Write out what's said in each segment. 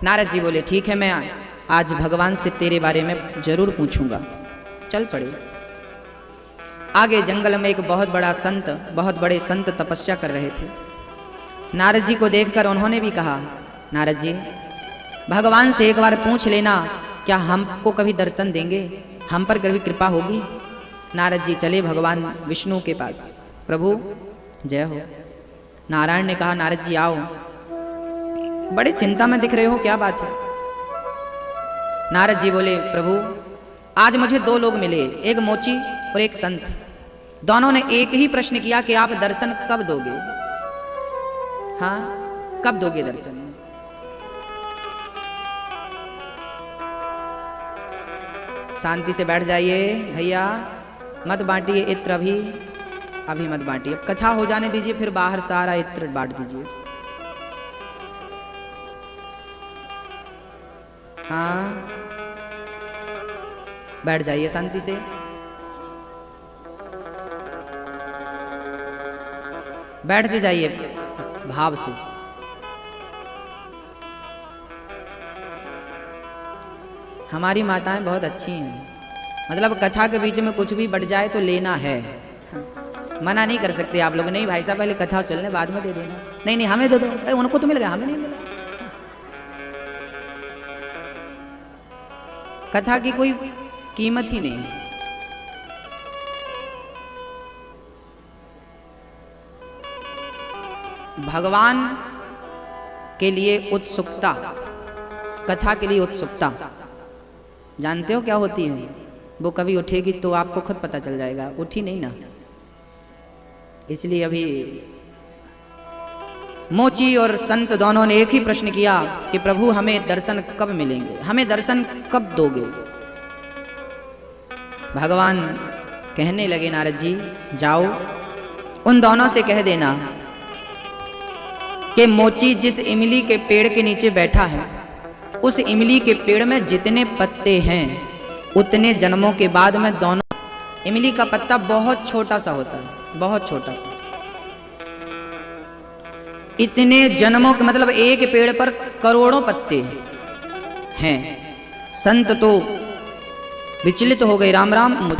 नारद जी बोले ठीक है, मैं आज भगवान से तेरे बारे में जरूर पूछूंगा। चल पड़े। आगे जंगल में एक बहुत बड़े संत तपस्या कर रहे थे। नारद जी को देखकर उन्होंने भी कहा, नारद जी भगवान से एक बार पूछ लेना, क्या हमको कभी दर्शन देंगे, हम पर कभी कृपा होगी। नारद जी चले भगवान विष्णु के पास। प्रभु जय हो। नारायण ने कहा, नारद जी आओ, बड़े चिंता में दिख रहे हो, क्या बात है। नारद जी बोले, प्रभु आज मुझे दो लोग मिले, एक मोची और एक संत। दोनों ने एक ही प्रश्न किया कि आप दर्शन कब दोगे। हाँ, कब दोगे दर्शन। शांति से बैठ जाइए भैया, मत बांटिए इत्र, अभी मत बांटिए, कथा हो जाने दीजिए, फिर बाहर सारा इत्र बांट दीजिए। हाँ, बैठ जाइए शांति से। बैठते जाइए भाव से। हमारी माताएं बहुत अच्छी हैं, मतलब कथा के बीच में कुछ भी बढ़ जाए तो लेना है, मना नहीं कर सकते आप लोग। नहीं भाई साहब पहले कथा सुन ले, बाद में दे देना। नहीं नहीं हमें दे दो, उनको तो मिल गया, हमें नहीं मिला। कथा की कोई कीमत ही नहीं। भगवान के लिए उत्सुकता, कथा के लिए उत्सुकता जानते हो क्या होती है। वो कभी उठेगी तो आपको खुद पता चल जाएगा, उठी नहीं ना। इसलिए अभी मोची और संत दोनों ने एक ही प्रश्न किया कि प्रभु हमें दर्शन कब मिलेंगे, हमें दर्शन कब दोगे। भगवान कहने लगे, नारद जी जाओ उन दोनों से कह देना कि मोची जिस इमली के पेड़ के नीचे बैठा है, उस इमली के पेड़ में जितने पत्ते हैं उतने जन्मों के बाद में दोनों, इमली का पत्ता बहुत छोटा सा होता है, बहुत छोटा सा, इतने जन्मों के मतलब एक पेड़ पर करोड़ों पत्ते हैं। संत तो विचलित हो गए, राम राम।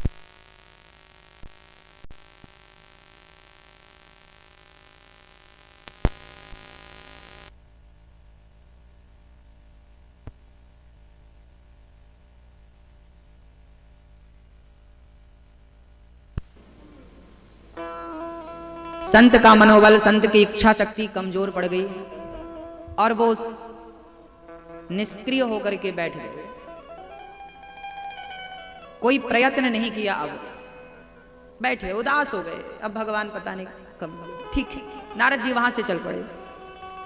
संत का मनोबल, संत की इच्छा शक्ति कमजोर पड़ गई और वो निष्क्रिय होकर के बैठ गए, कोई प्रयत्न नहीं किया। अब बैठे उदास हो गए। अब भगवान पता नहीं कब। ठीक, नारद जी वहां से चल पड़े।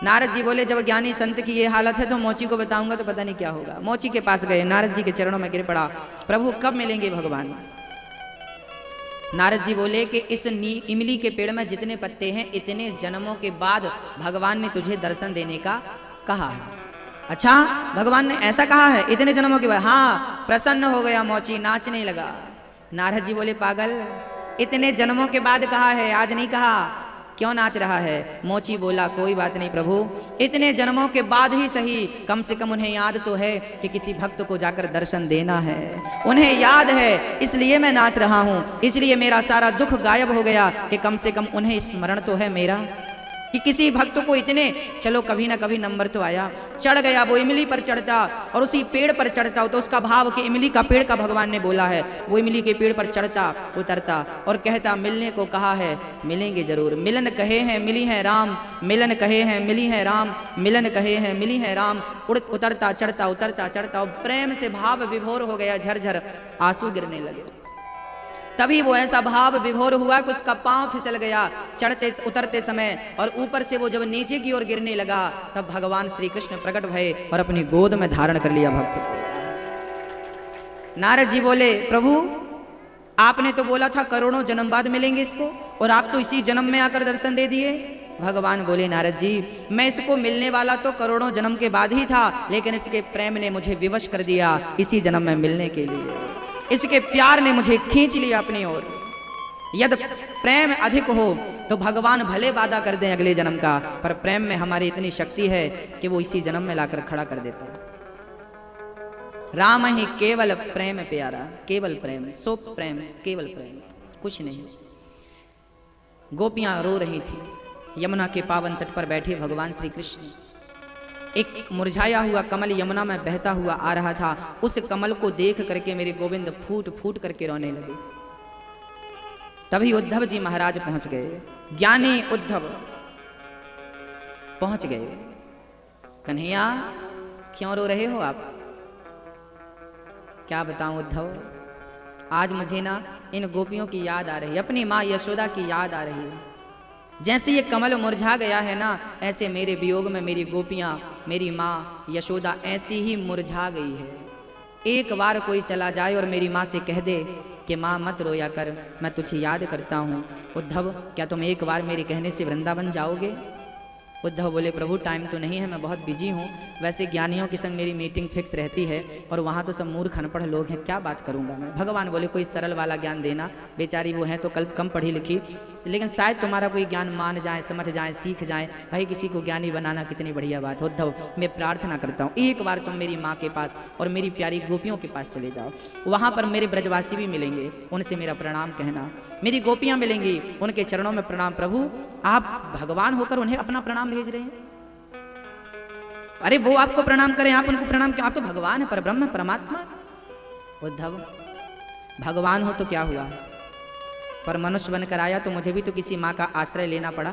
नारद जी बोले, जब ज्ञानी संत की ये हालत है तो मोची को बताऊंगा तो पता नहीं क्या होगा। मोची के पास गए, नारद जी के चरणों में गिर पड़ा, प्रभु कब मिलेंगे भगवान। नारद जी बोले कि इस इमली के पेड़ में जितने पत्ते हैं इतने जन्मों के बाद भगवान ने तुझे दर्शन देने का कहा है। अच्छा, भगवान ने ऐसा कहा है इतने जन्मों के बाद। हाँ, प्रसन्न हो गया मोची, नाचने लगा। नारद जी बोले, पागल, इतने जन्मों के बाद कहा है, आज नहीं कहा, क्यों नाच रहा है। मोची बोला, कोई बात नहीं प्रभु, इतने जन्मों के बाद ही सही, कम से कम उन्हें याद तो है कि किसी भक्त को जाकर दर्शन देना है, उन्हें याद है, इसलिए मैं नाच रहा हूं, इसलिए मेरा सारा दुख गायब हो गया कि कम से कम उन्हें स्मरण तो है मेरा कि किसी भक्त को इतने, चलो कभी ना कभी नंबर तो आया। चढ़ गया, वो इमली पर चढ़ता और उसी पेड़ पर चढ़ता, तो उसका भाव कि इमली का पेड़ का भगवान ने बोला है, वो इमली के पेड़ पर चढ़ता उतरता और कहता, मिलने को कहा है मिलेंगे जरूर, मिलन कहे हैं मिली है राम, मिलन कहे हैं मिली है राम, मिलन कहे हैं मिली है राम। उतरता चढ़ता उतरता चढ़ता और प्रेम से भाव विभोर हो गया, झरझर आंसू गिरने लगे। तभी वो ऐसा भाव विभोर हुआ कि उसका पांव फिसल गया चढ़ते उतरते समय, और ऊपर से वो जब नीचे की ओर गिरने लगा तब भगवान श्री कृष्ण प्रकट भये और अपनी गोद में धारण कर लिया भक्त। नारद जी बोले, प्रभु आपने तो बोला था करोड़ों जन्म बाद मिलेंगे इसको, और आप तो इसी जन्म में आकर दर्शन दे दिए। भगवान बोले, नारद जी मैं इसको मिलने वाला तो करोड़ों जन्म के बाद ही था, लेकिन इसके प्रेम ने मुझे विवश कर दिया इसी जन्म में मिलने के लिए, इसके प्यार ने मुझे खींच लिया अपनी ओर। यदि प्रेम अधिक हो तो भगवान भले वादा कर दें अगले जन्म का, पर प्रेम में हमारी इतनी शक्ति है कि वो इसी जन्म में लाकर खड़ा कर देता है। राम ही केवल प्रेम प्यारा, केवल प्रेम, सो प्रेम, केवल प्रेम, कुछ नहीं। गोपियां रो रही थी। यमुना के पावन तट पर बैठे भगवान श्री कृष्ण, एक मुरझाया हुआ कमल यमुना में बहता हुआ आ रहा था। उस कमल को देख करके मेरे गोविंद फूट फूट करके रोने लगे। तभी उद्धव जी महाराज पहुंच गए, ज्ञानी उद्धव पहुंच गए। कन्हैया क्यों रो रहे हो आप? क्या बताऊं उद्धव, आज मुझे ना इन गोपियों की याद आ रही है, अपनी माँ यशोदा की याद आ रही है। जैसे ये कमल मुरझा गया है ना, ऐसे मेरे वियोग में मेरी गोपियां, मेरी माँ यशोदा ऐसी ही मुरझा गई है। एक बार कोई चला जाए और मेरी माँ से कह दे कि माँ मत रोया कर, मैं तुझे याद करता हूँ। उद्धव क्या तुम एक बार मेरे कहने से वृंदावन जाओगे? उद्धव बोले प्रभु टाइम तो नहीं है, मैं बहुत बिजी हूँ। वैसे ज्ञानियों के संग मेरी मीटिंग फिक्स रहती है और वहाँ तो सब मूर्ख अनपढ़ लोग हैं, क्या बात करूँगा मैं। भगवान बोले कोई सरल वाला ज्ञान देना, बेचारी वो हैं तो कल कम पढ़ी लिखी, लेकिन शायद तुम्हारा कोई ज्ञान मान जाए, समझ जाए, सीख जाए। भाई किसी को ज्ञानी बनाना कितनी बढ़िया बात है। उद्धव मैं प्रार्थना करता हूँ एक बार तुम मेरी माँ के पास और मेरी प्यारी गोपियों के पास चले जाओ। वहाँ पर मेरे ब्रजवासी भी मिलेंगे, उनसे मेरा प्रणाम कहना। मेरी गोपियाँ मिलेंगी, उनके चरणों में प्रणाम। प्रभु आप भगवान होकर उन्हें अपना प्रणाम भेज रहे हैं। अरे वो आपको प्रणाम करें, आप उनको प्रणाम क्यों? आप तो भगवान है, परब्रह्म परमात्मा। उद्धव भगवान हो तो क्या हुआ, पर मनुष्य बनकर आया तो मुझे भी तो किसी माँ का आश्रय लेना पड़ा।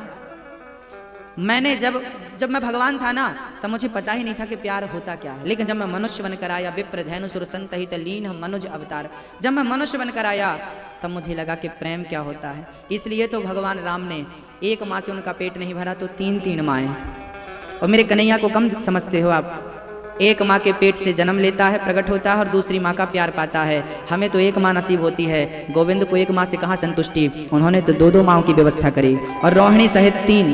मैंने जब मैं भगवान था ना, तब मुझे पता ही नहीं था कि प्यार होता क्या है। लेकिन जब मैं मनुष्य बनकर आया, विप्र धैनु सुर संत हित लीन मनुज अवतार, जब मैं मनुष्य बनकर आया तब मुझे लगा कि प्रेम क्या होता है। इसलिए तो भगवान राम ने एक माँ से उनका पेट नहीं भरा तो 3-3 माएँ। और मेरे कन्हैया को कम समझते हो आप। एक माँ के पेट से जन्म लेता है, प्रकट होता है और दूसरी माँ का प्यार पाता है। हमें तो एक माँ नसीब होती है, गोविंद को एक माँ से कहाँ संतुष्टि, उन्होंने तो 2-2 माँओं की व्यवस्था करी और रोहिणी सहित 3।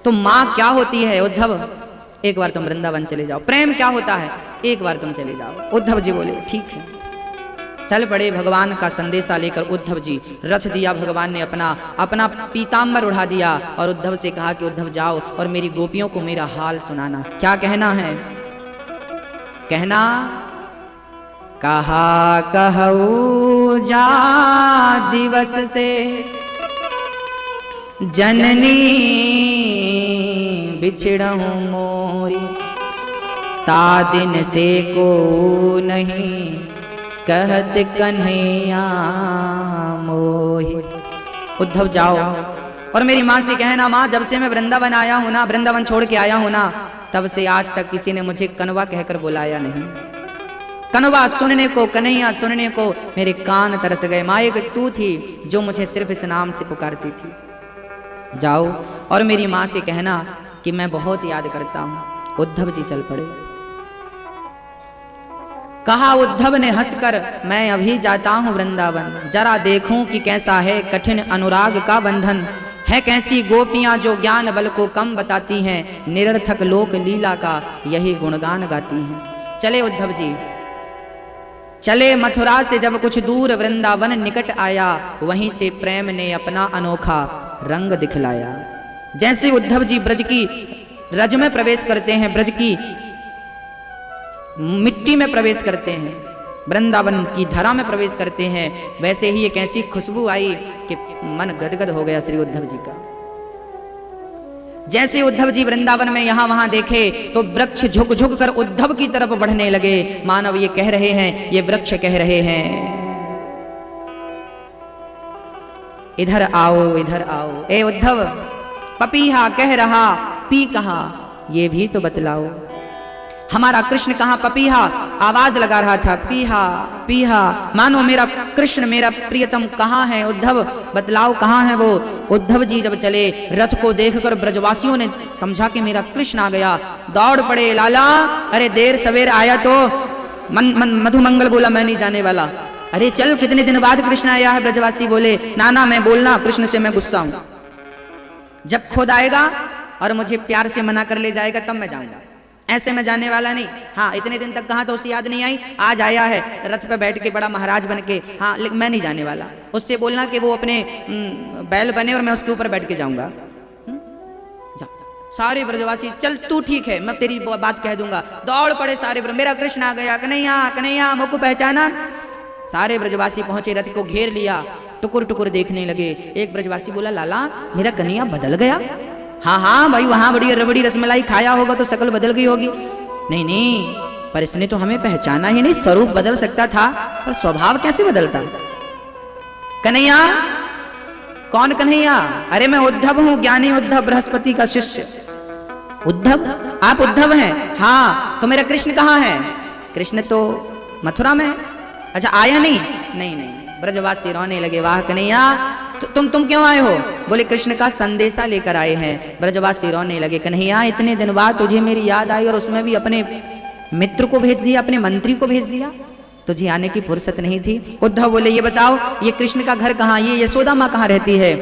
तो माँ क्या होती है उद्धव? एक बार तुम वृंदावन चले जाओ। प्रेम क्या होता है? एक बार तुम चले जाओ। उद्धव जी बोले ठीक है। चल पड़े भगवान का संदेशा लेकर उद्धव जी। रथ दिया भगवान ने अपना पीताम्बर उड़ा दिया और उद्धव से कहा कि उद्धव जाओ और मेरी गोपियों को मेरा हाल सुनाना। क्या कहना है? कहना कहा कहू जा दिवस से जननी बिछड़हूं मोरी, ता दिन से को नहीं कहत कन्हैया मोहि। उद्धव जाओ और मेरी माँ से कहना, माँ जब से मैं वृंदावन आया हूँ ना, वृंदावन छोड़ के आया हूँ ना, तब से आज तक किसी ने मुझे कनवा कहकर बुलाया नहीं। कनवा सुनने को, कन्हैया सुनने को मेरे कान तरस गए। माँ एक तू थी जो मुझे सिर्फ इस नाम से पुकारती थी। जाओ और मेरी माँ से कहना कि मैं बहुत याद करता हूँ। उद्धव जी चल पड़े। कहा उद्धव ने हंसकर, मैं अभी जाता हूँ वृंदावन, जरा देखूं कि कैसा है कठिन अनुराग का बंधन, है कैसी गोपियां जो ज्ञान बल को कम बताती हैं, निरर्थक लोक लीला का यही गुणगान गाती हैं। चले उद्धव जी, चले मथुरा से जब कुछ दूर वृंदावन निकट आया, वहीं से प्रेम ने अपना अनोखा रंग दिखलाया। जैसे उद्धव जी ब्रज की रज में प्रवेश करते हैं, ब्रज की मिट्टी में प्रवेश करते हैं, वृंदावन की धरा में प्रवेश करते हैं, वैसे ही एक ऐसी खुशबू आई कि मन गदगद हो गया श्री उद्धव जी का। जैसे उद्धव जी वृंदावन में यहां वहां देखे तो वृक्ष झुक झुक कर उद्धव की तरफ बढ़ने लगे। मानव ये कह रहे हैं, ये वृक्ष कह रहे हैं, इधर आओ, इधर आओ। ए उद्धव, पपीहा कह रहा, पी कहा, ये भी तो बतलाओ। हमारा कृष्ण कहाँ पपीहा आवाज लगा रहा था, पीहा पीहा, मानो मेरा कृष्ण मेरा प्रियतम कहाँ है? उद्धव बतलाओ कहाँ है वो? उद्धव जी जब चले, रथ को देखकर ब्रजवासियों ने समझा कि मेरा कृष्ण आ गया। दौड़ पड़े, लाला अरे देर सवेर आया तो मधुमंगल बोला मैं नहीं जाने वाला। अरे चल, कितने दिन बाद कृष्ण आया है। ब्रजवासी बोले ना मैं बोलना, कृष्ण से मैं गुस्सा हूं। जब खुद आएगा और मुझे प्यार से मना कर ले जाएगा तब मैं जाऊंगा। ऐसे में जाने वाला नहीं। हाँ, इतने दिन तक कहा तो उसे याद नहीं आई, आज आया है रथ पे बैठ के बड़ा महाराज बन के। हाँ, लेकिन मैं नहीं जाने वाला। उससे बोलना कि वो अपने बैल बने और मैं उसके ऊपर बैठ के जाऊंगा। जा सारे ब्रजवासी, चल तू ठीक है, मैं तेरी बात कह दूंगा। दौड़ पड़े सारे मेरा कृष्ण आ गया, कन्हैया कन्हैया मुझको पहचाना। सारे ब्रजवासी पहुंचे, रथ को घेर लिया, टुकुर टुकुर देखने लगे। एक ब्रजवासी बोला, लाला मेरा कन्हैया बदल गया। हाँ हाँ भाई, वहां बड़ी रबड़ी रसमलाई खाया होगा तो शकल बदल गई होगी। नहीं नहीं, पर इसने तो हमें पहचाना ही नहीं। स्वरूप बदल सकता था पर स्वभाव कैसे बदलता। कन्हैया, कौन कन्हैया? अरे मैं उद्धव हूं, ज्ञानी उद्धव, बृहस्पति का शिष्य। उद्धव? आप उद्धव हैं? हाँ, तो मेरा कृष्ण कहाँ है? कृष्ण तो मथुरा में है। अच्छा, आया नहीं? नहीं नहीं। ब्रजवासी रोने लगे, वाह कन्हैया, तुम क्यों आए हो? बोले कृष्ण का संदेशा लेकर आए हैं। ब्रजवासी रोने लगे, कन्हैया इतने दिन बाद तुझे मेरी याद आई और उसमें भी अपने मित्र को भेज दिया, अपने मंत्री को भेज दिया, तुझे आने की फुर्सत नहीं थी। उद्धव बोले, ये बताओ ये कृष्ण का घर कहाँ, ये यशोदा माँ कहाँ रहती है?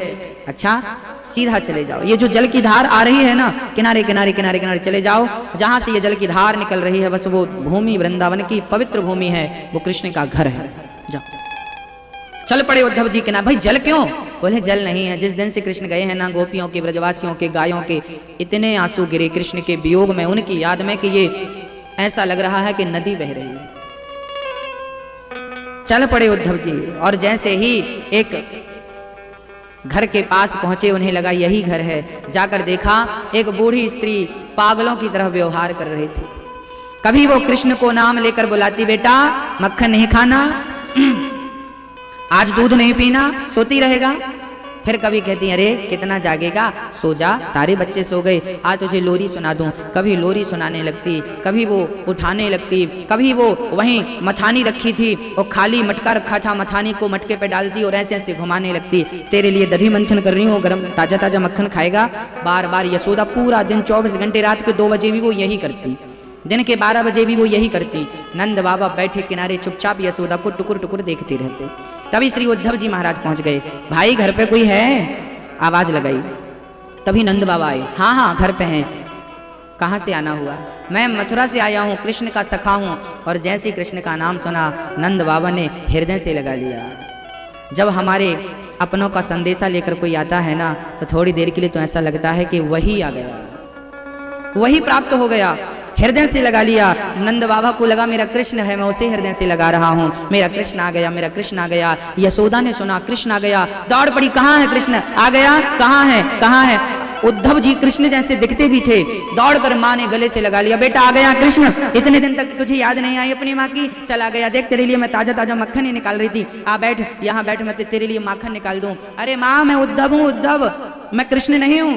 अच्छा, सीधा चले जाओ, ये जो जल की धार आ रही है ना, किनारे किनारे किनारे किनारे चले जाओ, जहां से ये जल की धार निकल रही है बस वो भूमि वृंदावन की पवित्र भूमि है, वो कृष्ण का घर है। जाओ। चल पड़े उद्धव जी के ना। भाई जल क्यों? बोले जल नहीं है, जिस दिन से कृष्ण गए हैं ना, गोपियों के, ब्रजवासियों के, गायों के इतने आंसू गिरे कृष्ण के वियोग में, उनकी याद में, कि ये ऐसा लग रहा है कि नदी बह रही है। चल पड़े उद्धव जी, और जैसे ही एक घर के पास पहुंचे, उन्हें लगा यही घर है। जाकर देखा, एक बूढ़ी स्त्री पागलों की तरह व्यवहार कर रही थी। कभी वो कृष्ण को नाम लेकर बुलाती, बेटा मक्खन नहीं खाना, आज दूध नहीं पीना, सोती रहेगा। फिर कभी कहती, अरे कितना जागेगा, सो जा, सारे बच्चे सो गए, आज तुझे लोरी सुना दूं। कभी लोरी सुनाने लगती, कभी वो उठाने लगती, कभी वो वहीं मथानी रखी थी और खाली मटका रखा था, मथानी को मटके पे डालती और ऐसे ऐसे घुमाने लगती। तेरे लिए दही मंथन कर रही हूँ, गरम ताजा ताजा मक्खन खाएगा। बार बार यशोदा पूरा दिन 24 घंटे, रात के 2 बजे भी वो यही करती, दिन के 12 बजे भी वो यही करती। नंद बाबा बैठे किनारे चुपचाप यशोदा को टुकुर टुकुर देखते रहते। तभी श्री उद्धव जी महाराज पहुंच गए। भाई घर पे कोई है? आवाज लगाई। तभी नंद बाबा आए। हाँ हाँ घर पे हैं। कहाँ से आना हुआ? मैं मथुरा से आया हूँ, कृष्ण का सखा हूँ। और जैसे ही कृष्ण का नाम सुना, नंद बाबा ने हृदय से लगा लिया। जब हमारे अपनों का संदेशा लेकर कोई आता है ना, तो थोड़ी देर के लिए तो ऐसा लगता है कि वही आ गया, वही प्राप्त हो गया। हृदय से लगा लिया। नंद बाबा को लगा मेरा कृष्ण है, मैं उसे हृदय से लगा रहा हूँ। मेरा कृष्ण आ गया, मेरा कृष्ण आ गया। यशोदा ने सुना कृष्ण आ गया, दौड़ पड़ी, कहाँ है कृष्ण? आ गया, कहाँ है, कहाँ है? उद्धव जी कृष्ण जैसे दिखते भी थे। दौड़कर माँ ने गले से लगा लिया, बेटा आ गया कृष्ण, इतने दिन तक तुझे याद नहीं आई अपनी माँ की? चला गया, देख तेरे लिए मैं ताजा ताजा मक्खन ही निकाल रही थी, आ बैठ यहाँ बैठ, मैं तेरे लिए माखन निकाल दूं। अरे माँ मैं उद्धव हूँ, उद्धव, मैं कृष्ण नहीं हूँ।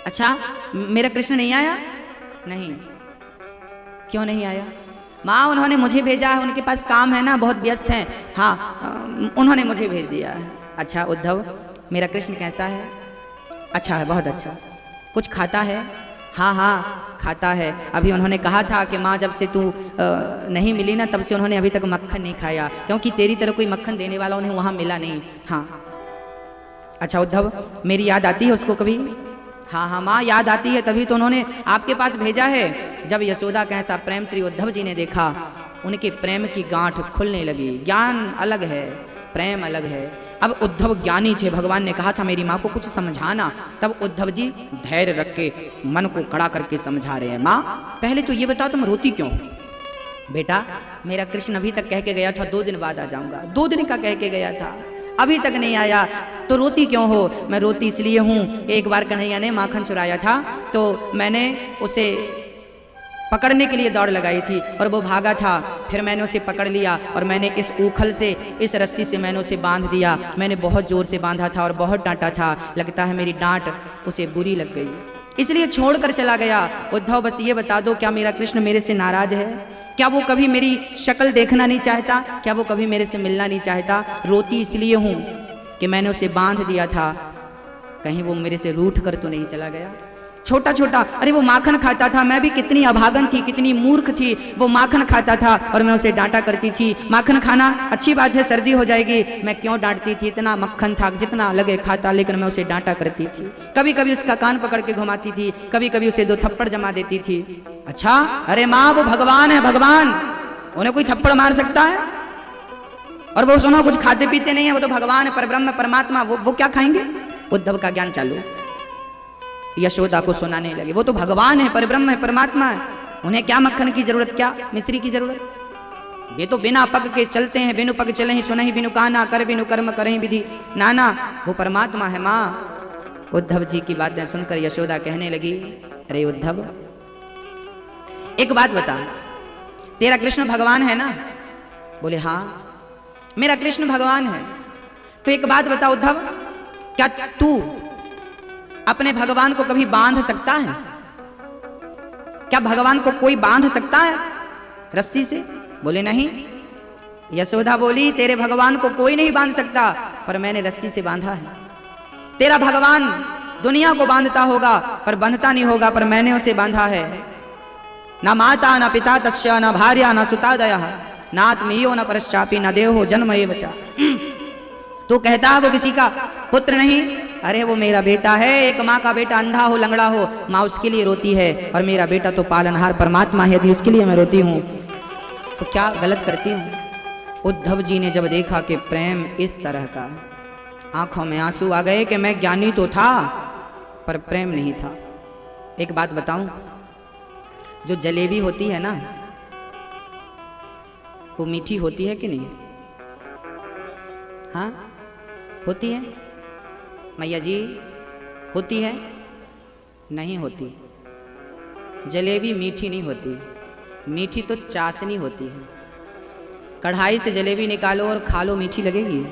अच्छा मेरा कृष्ण नहीं आया? नहीं। क्यों नहीं आया? माँ उन्होंने मुझे भेजा है, उनके पास काम है ना, बहुत व्यस्त हैं। हाँ उन्होंने मुझे भेज दिया है। अच्छा उद्धव मेरा कृष्ण कैसा है? अच्छा है, बहुत अच्छा। कुछ खाता है? हाँ हाँ खाता है। अभी उन्होंने कहा था कि माँ जब से तू नहीं मिली ना, तब से उन्होंने अभी तक मक्खन नहीं खाया, क्योंकि तेरी तरह कोई मक्खन देने वाला उन्हें वहाँ मिला नहीं। हाँ अच्छा उद्धव मेरी याद आती है उसको कभी? हाँ हाँ माँ याद आती है, तभी तो उन्होंने आपके पास भेजा है। जब यशोदा का ऐसा प्रेम श्री उद्धव जी ने देखा, उनके प्रेम की गांठ खुलने लगी। ज्ञान अलग है, प्रेम अलग है। अब उद्धव ज्ञानी थे, भगवान ने कहा था मेरी माँ को कुछ समझाना, तब उद्धव जी धैर्य रख के मन को कड़ा करके समझा रहे हैं। माँ पहले तो ये बताओ तुम रोती क्यों? बेटा मेरा कृष्ण अभी तक कह के गया था 2 दिन बाद आ जाऊंगा, 2 दिन का कह के गया था, अभी तक नहीं आया, तो रोती क्यों हो? मैं रोती इसलिए हूँ, एक बार कन्हैया ने माखन चुराया था, तो मैंने उसे पकड़ने के लिए दौड़ लगाई थी और वो भागा था। फिर मैंने उसे पकड़ लिया और मैंने इस ऊखल से, इस रस्सी से मैंने उसे बांध दिया। मैंने बहुत जोर से बांधा था और बहुत डांटा था, लगता है मेरी डांट उसे बुरी लग गई, इसलिए छोड़कर चला गया। उद्धव बस ये बता दो, क्या मेरा कृष्ण मेरे से नाराज है? क्या वो कभी मेरी शक्ल देखना नहीं चाहता? क्या वो कभी मेरे से मिलना नहीं चाहता? रोती इसलिए हूँ कि मैंने उसे बांध दिया था, कहीं वो मेरे से रूठ कर तो नहीं चला गया। छोटा छोटा, अरे वो माखन खाता था, मैं भी कितनी अभागन थी, कितनी मूर्ख थी, वो माखन खाता था और मैं उसे डांटा करती थी। माखन खाना अच्छी बात है, सर्दी हो जाएगी, मैं क्यों डांटती थी, इतना मक्खन था जितना लगे खाता, लेकिन मैं उसे डांटा करती थी। कभी कभी उसका कान पकड़ के घुमाती थी, कभी कभी उसे 2 थप्पड़ जमा देती थी। अच्छा, अरे माँ वो भगवान है, भगवान, उन्हें कोई थप्पड़ मार सकता है? और वो सुनो कुछ खाते पीते नहीं है, वो तो भगवान है, परब्रह्म परमात्मा, वो क्या खाएंगे? उद्धव का ज्ञान चालू, यशोदा को सुनाने लगे, वो तो भगवान है, परब्रह्म है, परमात्मा है, उन्हें क्या मक्खन की जरूरत, क्या मिश्री की जरूरत? वे तो बिना पग के चलते हैं, बिनु पग चले ही सुनहि बिनु काना, कर बिनु कर्म करहि विधि नाना, वो परमात्मा है माँ। उद्धव जी की बातें सुनकर यशोदा कहने लगी, अरे उद्धव एक बात बता, तेरा कृष्ण भगवान है ना? बोले हाँ मेरा कृष्ण भगवान है। तो एक बात बता उद्धव, क्या तू अपने भगवान को कभी बांध सकता है? क्या भगवान को कोई बांध सकता है रस्सी से? बोले नहीं। यशोदा बोली, तेरे भगवान को कोई नहीं बांध सकता, पर मैंने रस्सी से बांधा है। तेरा भगवान दुनिया को बांधता होगा पर बंधता नहीं होगा, पर मैंने उसे बांधा है। न माता न पिता तस्य न भार्या न सुतादयः नात्मीयो न परश्चापि न देहो जन्म एव च। तो कहता है वो किसी का पुत्र नहीं, अरे वो मेरा बेटा है। एक माँ का बेटा अंधा हो लंगड़ा हो, माँ उसके लिए रोती है, और मेरा बेटा तो पालनहार परमात्मा है, यदि उसके लिए मैं रोती हूँ तो क्या गलत करती हूँ? उद्धव जी ने जब देखा कि प्रेम इस तरह का, आंखों में आंसू आ गए कि मैं ज्ञानी तो था पर प्रेम नहीं था। एक बात बताऊं, जो जलेबी होती है ना वो मीठी होती है कि नहीं? हाँ होती है मैया जी, होती है? नहीं होती। जलेबी मीठी नहीं होती, मीठी तो चाशनी होती है। कढ़ाई से जलेबी निकालो और खा लो, मीठी लगेगी?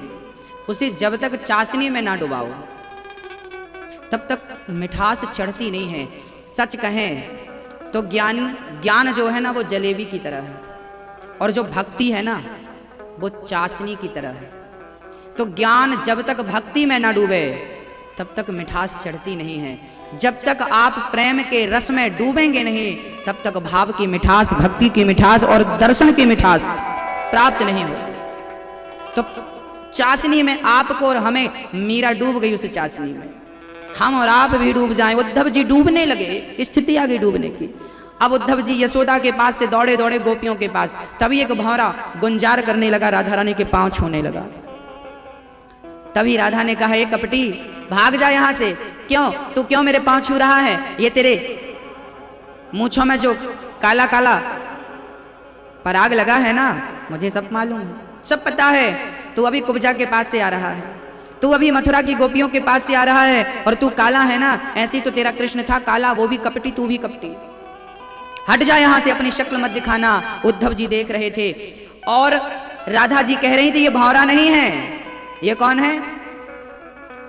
उसे जब तक चाशनी में ना डुबाओ तब तक मिठास चढ़ती नहीं है। सच कहें तो ज्ञान जो है ना वो जलेबी की तरह है, और जो भक्ति है ना वो चाशनी की तरह है। तो ज्ञान जब तक भक्ति में ना डूबे तब तक मिठास चढ़ती नहीं है। जब तक आप प्रेम के रस में डूबेंगे नहीं तब तक भाव की मिठास, भक्ति की मिठास और दर्शन की मिठास प्राप्त नहीं हो। तो चाशनी में आपको और हमें, मीरा डूब गई उस चाशनी में, हम और आप भी डूब जाएं। उद्धव जी डूबने लगे, स्थिति आ गई डूबने की। अब उद्धव जी यशोदा के पास से दौड़े दौड़े गोपियों के पास, तभी एक भौरा गुंजार करने लगा, राधा रानी के पांव छूने लगा। तभी राधा ने कहा, ये कपटी भाग जा यहां से। क्यों? तू क्यों मेरे पांव छू रहा है? ये तेरे मूंछों में जो काला काला पराग लगा है ना, मुझे सब मालूम है, सब पता है। तू अभी कुब्जा के पास से आ रहा है, तू अभी मथुरा की गोपियों के पास से आ रहा है, और तू काला है ना, ऐसी तो तेरा कृष्ण था काला, वो भी कपटी, तू भी कपटी। हट जा यहां से, अपनी शक्ल मत दिखाना। उद्धव जी देख रहे थे और राधा जी कह रही थी, ये भौरा नहीं है। ये कौन है?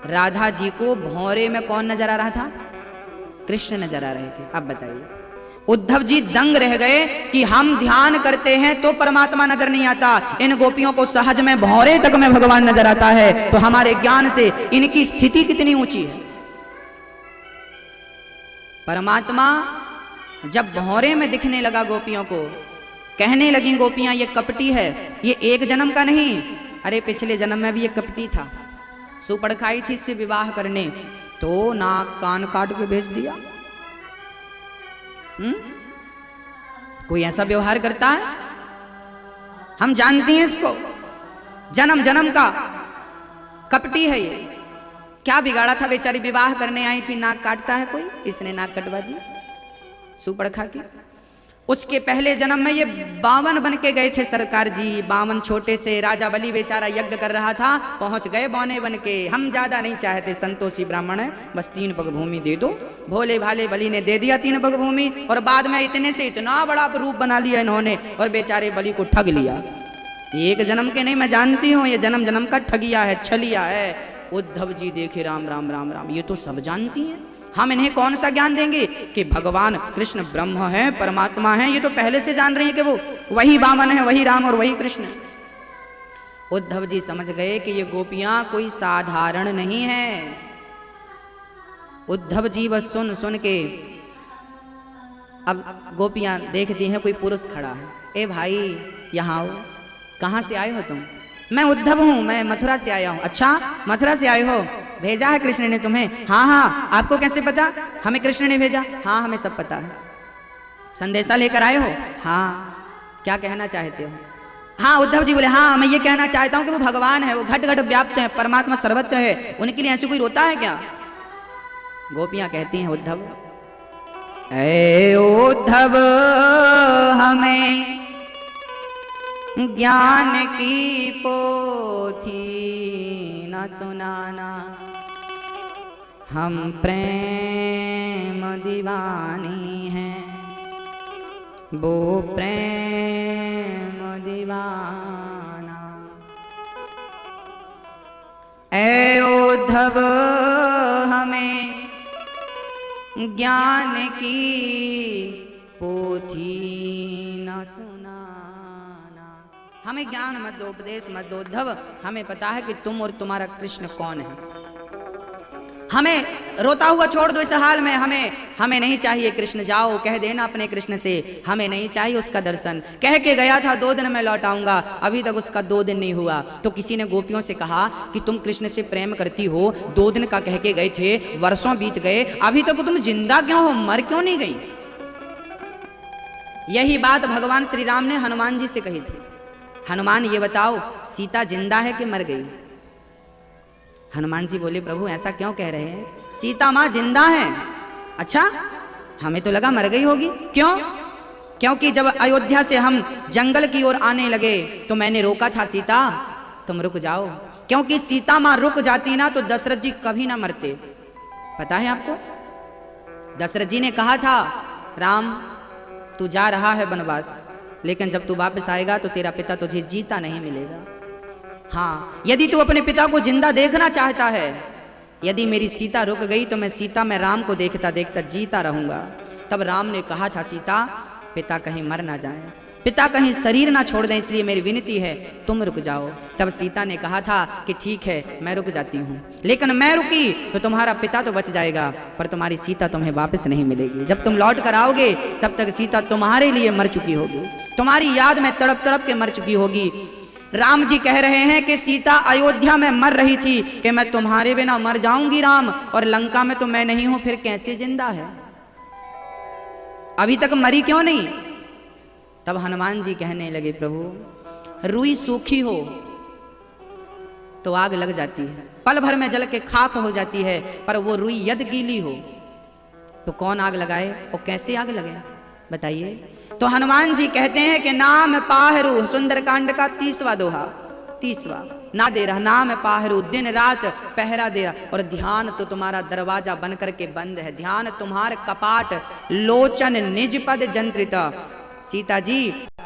राधा जी को भौरे में कौन नजर आ रहा था? कृष्ण नजर आ रहे थे। अब बताइए, उद्धव जी दंग रह गए कि हम ध्यान करते हैं तो परमात्मा नजर नहीं आता, इन गोपियों को सहज में भौरे तक में भगवान नजर आता है, तो हमारे ज्ञान से इनकी स्थिति कितनी ऊंची है। परमात्मा जब भौरे में दिखने लगा गोपियों को, कहने लगी गोपियां ये कपटी है, ये एक जन्म का नहीं, अरे पिछले जन्म में भी ये कपटी था, सुपड़खाई थी इससे विवाह करने, तो नाक कान काट के भेज दिया। कोई ऐसा व्यवहार करता है? हम जानती हैं इसको, जन्म जन्म का कपटी है ये। क्या बिगाड़ा था? बेचारी विवाह करने आई थी, नाक काटता है कोई? इसने नाक कटवा दी सुपड़खा की। उसके पहले जन्म में ये 52 बन के गए थे सरकार जी, 52 छोटे से। राजा बलि बेचारा यज्ञ कर रहा था, पहुंच गए बौने बन के। हम ज्यादा नहीं चाहते, संतोषी ब्राह्मण है, बस 3 पग भूमि दे दो। भोले भाले बलि ने दे दिया 3 पग भूमि, और बाद में इतने से इतना बड़ा रूप बना लिया इन्होंने, और बेचारे बलि को ठग लिया। एक जन्म के नहीं, मैं जानती हूँ ये जन्म जन्म का ठगिया है, छलिया है। उद्धव जी देखे राम राम राम राम, ये तो सब जानती हैं, हम इन्हें कौन सा ज्ञान देंगे कि भगवान कृष्ण ब्रह्म है, परमात्मा है। ये तो पहले से जान रही है कि वो वही वामन है, वही राम और वही कृष्ण है। उद्धव जी समझ गए कि ये गोपियां कोई साधारण नहीं है, उद्धव जी बस सुन सुन के अब गोपियां देखती हैं कोई पुरुष खड़ा है। ए भाई यहाँ आओ, कहाँ से आए हो तुम? मैं उद्धव हूँ, मैं मथुरा से आया हूँ। अच्छा मथुरा से आए हो, भेजा है कृष्ण ने तुम्हें? हाँ हाँ। आपको कैसे पता? हमें कृष्ण ने भेजा। हाँ हमें सब पता है। संदेशा लेकर आए हो? हाँ। क्या कहना चाहते हो? हाँ उद्धव जी बोले हाँ मैं ये कहना चाहता हूँ कि वो भगवान है, वो घट घट व्याप्त है, परमात्मा सर्वत्र है, उनके लिए ऐसे कोई रोता है क्या? गोपियां कहती हैं उद्धव, ऐ उद्धव हमें ज्ञान की पोथी न सुनाना, हम प्रेम दीवानी हैं, वो प्रेम दीवाना। ऐ उद्धव हमें ज्ञान की पोथी न सुनाना, हमें ज्ञान मत दो, उपदेश मत दो उद्धव, हमें पता है कि तुम और तुम्हारा कृष्ण कौन है। हमें रोता हुआ छोड़ दो इस हाल में, हमें नहीं चाहिए कृष्ण, जाओ कह देना अपने कृष्ण से हमें नहीं चाहिए उसका दर्शन। कह के गया था 2 दिन में लौट आऊंगा, अभी तक उसका 2 दिन नहीं हुआ। तो किसी ने गोपियों से कहा कि तुम कृष्ण से प्रेम करती हो, 2 दिन का कह के गए थे, वर्षों बीत गए, अभी तक तुम जिंदा क्यों हो, मर क्यों नहीं गई? यही बात भगवान श्री राम ने हनुमान जी से कही थी। हनुमान ये बताओ सीता जिंदा है कि मर गई? हनुमान जी बोले प्रभु ऐसा क्यों कह रहे हैं, सीता माँ जिंदा है। अच्छा हमें तो लगा मर गई होगी। क्यों? क्योंकि जब अयोध्या से हम जंगल की ओर आने लगे तो मैंने रोका था, सीता तुम रुक जाओ, क्योंकि सीता माँ रुक जाती ना तो दशरथ जी कभी ना मरते। पता है आपको, दशरथ जी ने कहा था राम तू जा रहा है वनवास, लेकिन जब तू वापस आएगा तो तेरा पिता तुझे जीता नहीं मिलेगा। हाँ यदि तू अपने पिता को जिंदा देखना चाहता है, यदि मेरी सीता रुक गई तो मैं राम को देखता देखता जीता रहूंगा। तब राम ने कहा था सीता पिता कहीं मर ना जाए, पिता कहीं शरीर ना छोड़ दें, इसलिए मेरी विनती है तुम रुक जाओ। तब सीता ने कहा था कि ठीक है मैं रुक जाती हूँ, लेकिन मैं रुकी तो तुम्हारा पिता तो बच जाएगा पर तुम्हारी सीता तुम्हें वापस नहीं मिलेगी। जब तुम लौट कर आओगे तब तक सीता तुम्हारे लिए मर चुकी होगी, तुम्हारी याद में तड़प तड़प के मर चुकी होगी। राम जी कह रहे हैं कि सीता अयोध्या में मर रही थी कि मैं तुम्हारे बिना मर जाऊंगी राम, और लंका में तो मैं नहीं हूं, फिर कैसे जिंदा है, अभी तक मरी क्यों नहीं? तब हनुमान जी कहने लगे प्रभु रुई सूखी हो तो आग लग जाती है, पल भर में जल के खाक हो जाती है, पर वो रुई यदि गीली हो तो कौन आग लगाए और कैसे आग लगे बताइए। तो हनुमान जी कहते हैं कि नाम पाहरू, सुंदरकांड का 30वां दोहा, 30वां ना दे रहा, नाम पाहरू दिन रात पहरा दे रहा, और ध्यान तो तुम्हारा दरवाजा बन करके बंद है, ध्यान तुम्हारे कपाट लोचन निज पद जंत्रिता। सीता जी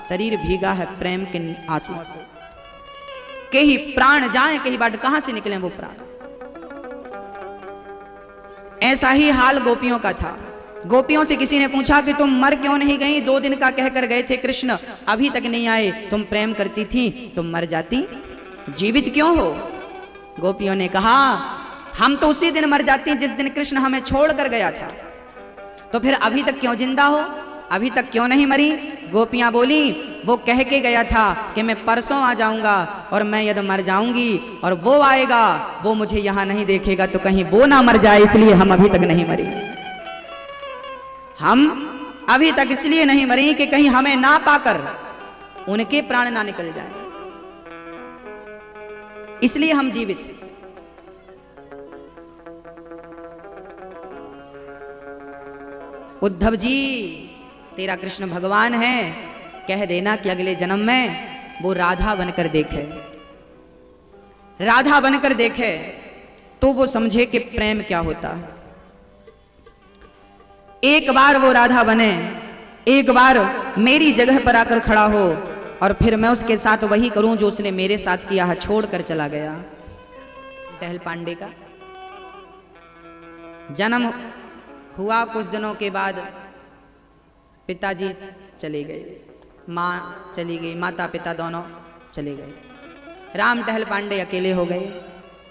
शरीर भीगा है प्रेम के आंसुओं से, कहीं प्राण जाए कहीं बाट कहां से निकले वो प्राण। ऐसा ही हाल गोपियों का था। गोपियों से किसी ने पूछा कि तुम मर क्यों नहीं गई, 2 दिन का कहकर गए थे कृष्ण अभी तक नहीं आए, तुम प्रेम करती थी तुम मर जाती, जीवित क्यों हो? गोपियों ने कहा हम तो उसी दिन मर जाती जिस दिन कृष्ण हमें छोड़कर गया था, तो फिर अभी तक क्यों जिंदा हो, अभी तक क्यों नहीं मरी? गोपियां बोली वो कह के गया था कि मैं परसों आ जाऊंगा और मैं यदि मर जाऊंगी और वो आएगा, वो मुझे यहां नहीं देखेगा तो कहीं वो ना मर जाए, इसलिए हम अभी तक नहीं मरी। हम अभी तक इसलिए नहीं मरी कि कहीं हमें ना पाकर उनके प्राण ना निकल जाए, इसलिए हम जीवित हैं। उद्धव जी तेरा कृष्ण भगवान है, कह देना कि अगले जन्म में वो राधा बनकर देखे, राधा बनकर देखे तो वो समझे कि प्रेम क्या होता है। एक बार वो राधा बने, एक बार मेरी जगह पर आकर खड़ा हो और फिर मैं उसके साथ वही करूं जो उसने मेरे साथ किया है, छोड़कर चला गया। टहल पांडे का जन्म हुआ, कुछ दिनों के बाद पिताजी चले गए, माँ चली गई, माता पिता दोनों चले गए, राम टहल पांडे अकेले हो गए।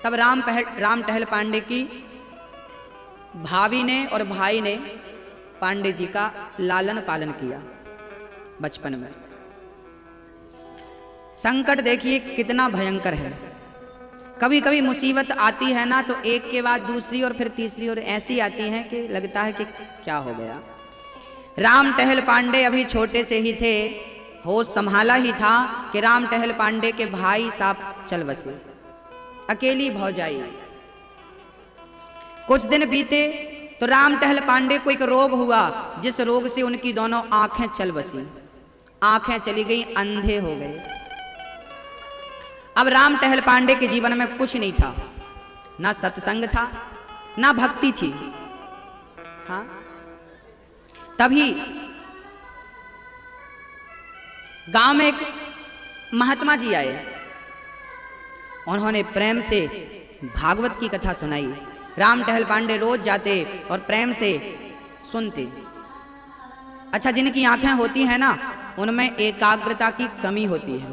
तब राम टहल पांडे की भाभी ने और भाई ने पांडे जी का लालन पालन किया बचपन में। संकट देखिए कितना भयंकर है। कभी कभी मुसीबत आती है ना, तो एक के बाद दूसरी और फिर तीसरी और ऐसी आती है कि लगता है कि क्या हो गया। राम टहल पांडे अभी छोटे से ही थे, होश संभाला ही था कि राम टहल पांडे के भाई साहब चल बसे, अकेली भौजाई। कुछ दिन बीते तो राम टहल पांडे को एक रोग हुआ, जिस रोग से उनकी दोनों आंखें चल बसी, आंखें चली गई, अंधे हो गए। अब राम टहल पांडे के जीवन में कुछ नहीं था, ना सत्संग था ना भक्ति थी। हाँ, तभी गांव में एक महात्मा जी आए। उन्होंने प्रेम से भागवत की कथा सुनाई। राम टहल पांडे रोज जाते और प्रेम से सुनते। अच्छा, जिनकी आंखें होती हैं ना, उनमें एकाग्रता की कमी होती है,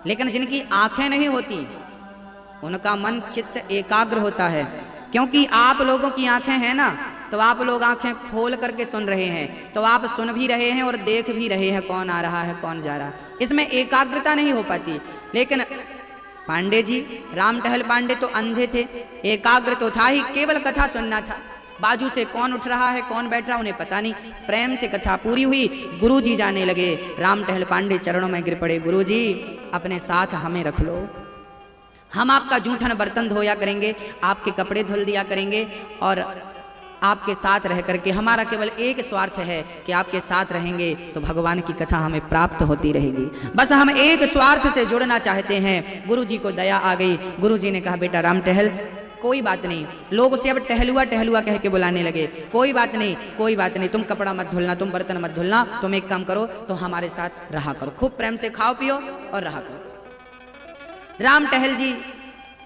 लेकिन जिनकी आंखें नहीं होती उनका मन चित्त एकाग्र होता है। क्योंकि आप लोगों की आंखें हैं ना, तो आप लोग आंखें खोल करके सुन रहे हैं, तो आप सुन भी रहे हैं और देख भी रहे हैं कौन आ रहा है कौन जा रहा है। इसमें एकाग्रता नहीं हो पाती। लेकिन पांडे जी, राम टहल पांडे तो अंधे थे, एकाग्र तो था ही, केवल कथा सुनना था। बाजू से कौन उठ रहा है कौन बैठ रहा उन्हें पता नहीं। प्रेम से कथा पूरी हुई, गुरुजी जाने लगे। राम टहल पांडे चरणों में गिर पड़े, गुरुजी अपने साथ हमें रख लो, हम आपका जूठन बर्तन धोया करेंगे, आपके कपड़े धुल दिया करेंगे, और आपके साथ रह करके हमारा केवल एक स्वार्थ है कि आपके साथ रहेंगे तो भगवान की कथा हमें प्राप्त होती रहेगी। बस हम एक स्वार्थ से जुड़ना चाहते हैं। गुरुजी को दया आ गई। गुरुजी ने कहा, बेटा राम टहल, कोई बात नहीं। लोग उसे अब टहलुआ टहलुआ कह के बुलाने लगे। कोई बात नहीं, कोई बात नहीं, तुम कपड़ा मत धुलना, तुम बर्तन मत धुलना, तुम एक काम करो, तो हमारे साथ रहा करो, खूब प्रेम से खाओ पियो और रहा करो। राम टहल जी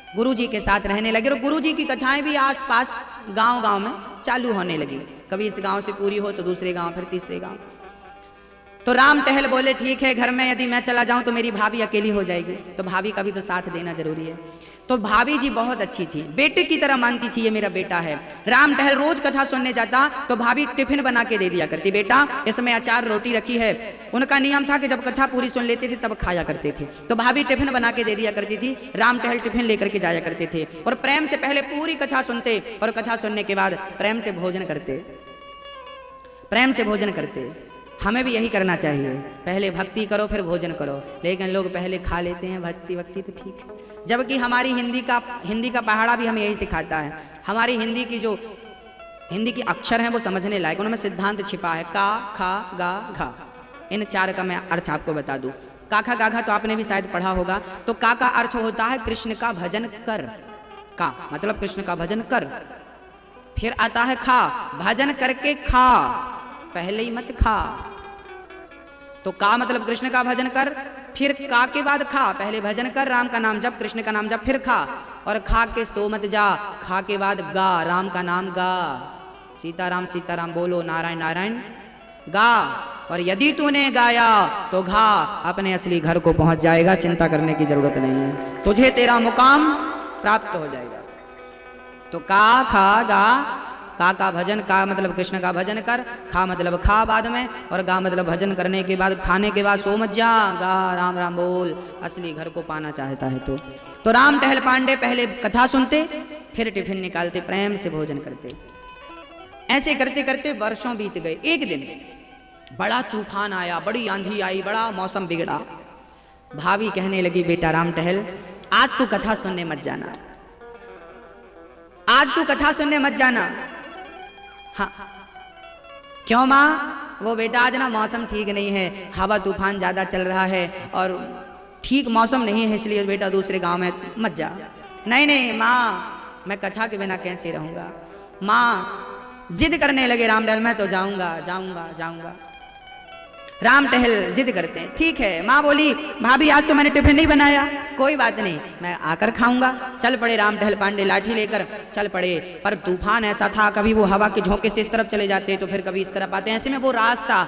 गुरुजी के साथ रहने लगे और गुरुजी की कथाएं भी आसपास गांव-गांव में चालू होने लगी। कभी इस गांव से पूरी हो तो दूसरे गांव, फिर तीसरे गांव। तो राम टहल बोले, ठीक है, घर में यदि मैं चला जाऊं तो मेरी भाभी अकेली हो जाएगी, तो भाभी का भी तो साथ देना जरूरी है। तो भाभी जी बहुत अच्छी थी, बेटे की तरह मानती थी, ये मेरा बेटा है। राम टहल रोज कथा सुनने जाता तो भाभी टिफिन बना के दे दिया करती, बेटा इसमें अचार रोटी रखी है। उनका नियम था कि जब कथा पूरी सुन लेते थे तब खाया करते थे, तो भाभी टिफिन बना के दे दिया करती थी। राम टहल टिफिन लेकर के जाया करते थे और प्रेम से पहले पूरी कथा सुनते और कथा सुनने के बाद प्रेम से भोजन करते, प्रेम से भोजन करते। हमें भी यही करना चाहिए, पहले भक्ति करो फिर भोजन करो। लेकिन लोग पहले खा लेते हैं, भक्ति तो ठीक है, जबकि हमारी हिंदी का पहाड़ा भी हमें यही सिखाता है। हमारी हिंदी की अक्षर हैं वो समझने लायक, उनमें सिद्धांत छिपा है। का, खा, गा, घा, इन चार का मैं अर्थ आपको बता दूं। का, खा, गा, घा तो आपने भी शायद पढ़ा होगा। तो का अर्थ होता है कृष्ण का भजन कर। का मतलब कृष्ण का भजन कर। फिर आता है खा, भजन करके खा, पहले ही मत खा। तो का मतलब कृष्ण का भजन कर, फिर का के बाद खा, पहले भजन कर, राम का नाम जप, कृष्ण का नाम जप, फिर खा, और खा के सो मत जा, खा के बाद गा, राम का नाम गा, सीताराम बोलो, नारायण नारायण गा। और यदि तूने गाया तो गा, अपने असली घर को पहुंच जाएगा, चिंता करने की जरूरत नहीं है, तुझे तेरा मुकाम प्राप्त हो जाएगा। तो का, खा, गा, का भजन, का मतलब कृष्ण का भजन कर, खा मतलब खा बाद में, और गा मतलब भजन करने के बाद, खाने के बाद सो मत जा, गा, राम राम बोल, असली घर को पाना चाहता है तो राम टहल पांडे पहले कथा सुनते फिर टिफिन निकालते, प्रेम से भोजन करते। ऐसे करते करते वर्षों बीत गए। एक दिन बड़ा तूफान आया, बड़ी आंधी आई, बड़ा मौसम बिगड़ा। भाभी कहने लगी, बेटा राम टहल, आज तू कथा सुनने मत जाना, आज तू कथा सुनने मत जाना। हाँ, क्यों माँ? वो बेटा आज ना मौसम ठीक नहीं है, हवा तूफान ज्यादा चल रहा है और ठीक मौसम नहीं है, इसलिए बेटा दूसरे गांव में मत जा। नहीं माँ, मैं कथा के बिना कैसे रहूंगा। माँ जिद करने लगे राम टहल, मैं तो जाऊंगा। राम टहल जिद करते हैं, ठीक है। माँ बोली, भाभी आज तो मैंने टिफिन नहीं बनाया, कोई बात नहीं, मैं आकर खाऊंगा। चल पड़े राम टहल पांडे, लाठी लेकर चल पड़े। पर तूफान ऐसा था, कभी वो हवा के झोंके से इस तरफ चले जाते तो फिर कभी इस तरफ आते, ऐसे में वो रास्ता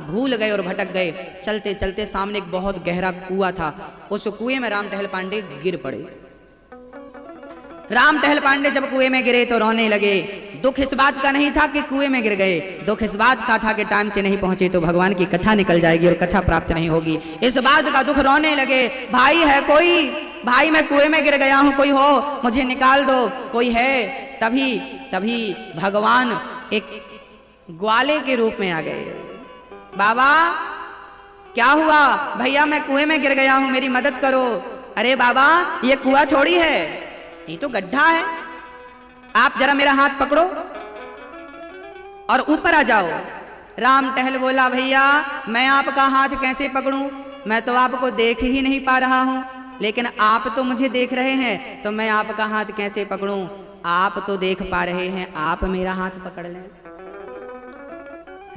भूल गए और भटक गए। चलते चलते सामने एक बहुत गहरा कुआं था, उस कुएं में राम टहल पांडे गिर पड़े। राम टहल पांडे जब कुएं में गिरे तो रोने लगे, दुख इस बात का नहीं था कि कुएं में गिर गए, दुख इस बात का था कि टाइम से नहीं पहुंचे तो भगवान की कथा निकल जाएगी और कथा प्राप्त नहीं होगी। इस बात का दुख रोने लगे, भाई है कोई, भाई मैं कुएं में गिर गया हूं, कोई हो मुझे निकाल दो, कोई है। तभी भगवान एक ग्वाले के रूप में आ गए। बाबा क्या हुआ? भैया मैं कुएं में गिर गया हूं, मेरी मदद करो। अरे बाबा ये कुआं छोड़ी है, ये तो गड्ढा है, आप जरा मेरा हाथ पकड़ो और ऊपर आ जाओ। राम टहल बोला, भैया मैं आपका हाथ कैसे पकड़ूं, मैं तो आपको देख ही नहीं पा रहा हूं, लेकिन आप तो मुझे देख रहे हैं, तो मैं आपका हाथ कैसे पकड़ूं? आप तो देख पा रहे हैं, आप मेरा हाथ पकड़ लें।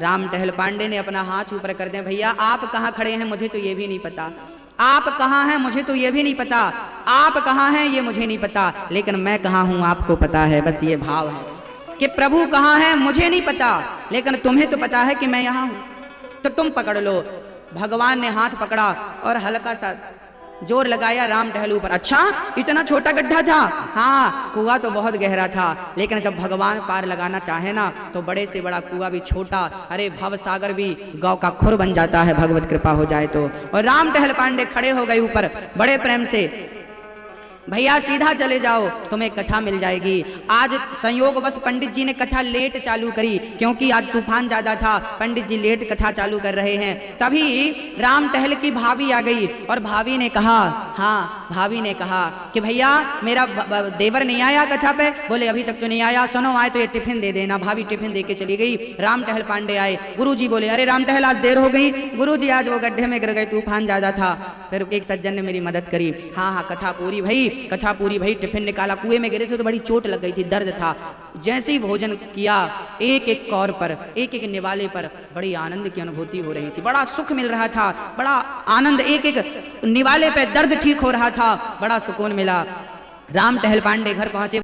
राम टहल पांडे ने अपना हाथ ऊपर कर दिया, भैया आप कहाँ खड़े हैं मुझे तो ये भी नहीं पता, आप कहाँ हैं मुझे तो ये भी नहीं पता, आप कहाँ हैं ये मुझे नहीं पता, लेकिन मैं कहाँ हूं आपको पता है। बस ये भाव है कि प्रभु कहाँ है मुझे नहीं पता, लेकिन तुम्हें तो पता है कि मैं यहाँ हूं, तो तुम पकड़ लो। भगवान ने हाथ पकड़ा और हल्का सा जोर लगाया, राम टहल ऊपर। अच्छा इतना छोटा गड्ढा था? हाँ कुआं तो बहुत गहरा था, लेकिन जब भगवान पार लगाना चाहे ना तो बड़े से बड़ा कुआं भी छोटा, अरे भव सागर भी गौ का खुर बन जाता है, भगवत कृपा हो जाए तो। और राम टहल पांडे खड़े हो गए ऊपर बड़े प्रेम से, भैया सीधा चले जाओ तुम्हें कथा मिल जाएगी। आज संयोग बस पंडित जी ने कथा लेट चालू करी, क्योंकि आज तूफान ज्यादा था, पंडित जी लेट कथा चालू कर रहे हैं। तभी राम टहल की भाभी आ गई और भाभी ने कहा, हाँ भाभी ने कहा कि भैया मेरा देवर नहीं आया कथा पे? बोले अभी तक तो नहीं आया, सुनो आए तो ये टिफिन दे देना। भाभी टिफिन दे के चली गई। राम टहल पांडे आए, गुरुजी बोले अरे राम टहल आज देर हो गई। गुरुजी आज वो गड्ढे में गिर गए, तूफान ज्यादा था, फिर एक सज्जन ने मेरी मदद करी। हाँ कथा पूरी भई, कथा पूरी भई। टिफिन निकाला, कुएं में गिरे थे तो बड़ी चोट लग गई थी, दर्द था। जैसे ही भोजन किया, एक एक कौर पर, एक एक निवाले पर बड़ी आनंद की अनुभूति हो रही थी, बड़ा सुख मिल रहा था, बड़ा आनंद, एक एक निवाले पे दर्द ठीक हो रहा था, बड़ा सुकून मिला। राम टहल पांडे घर पहुंचे।